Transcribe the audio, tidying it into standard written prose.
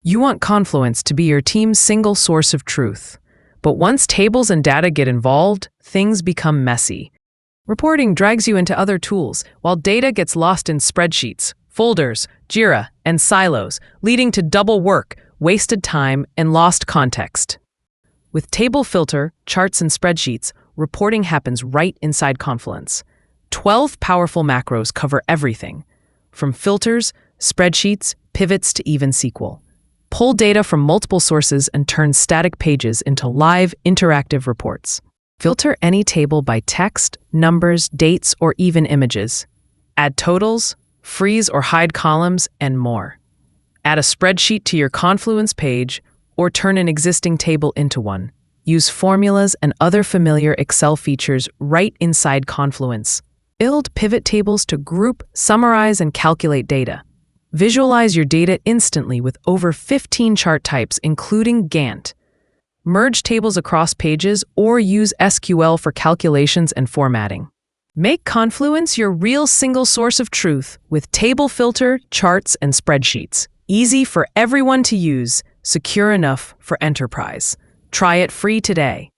You want Confluence to be your team's single source of truth. But once tables and data get involved, things become messy. Reporting drags you into other tools, while data gets lost in spreadsheets, folders, Jira, and silos, leading to double work, wasted time, and lost context. With Table Filter, charts, and spreadsheets, reporting happens right inside Confluence. 12 powerful macros cover everything, from filters, spreadsheets, pivots, to even SQL. Pull data from multiple sources and turn static pages into live, interactive reports. Filter any table by text, numbers, dates, or even images. Add totals, freeze or hide columns, and more. Add a spreadsheet to your Confluence page, or turn an existing table into one. Use formulas and other familiar Excel features right inside Confluence. Build pivot tables to group, summarize, and calculate data. Visualize your data instantly with over 15 chart types, including Gantt. Merge tables across pages or use SQL for calculations and formatting. Make Confluence your real single source of truth with Table Filter, charts, and spreadsheets. Easy for everyone to use, secure enough for enterprise. Try it free today.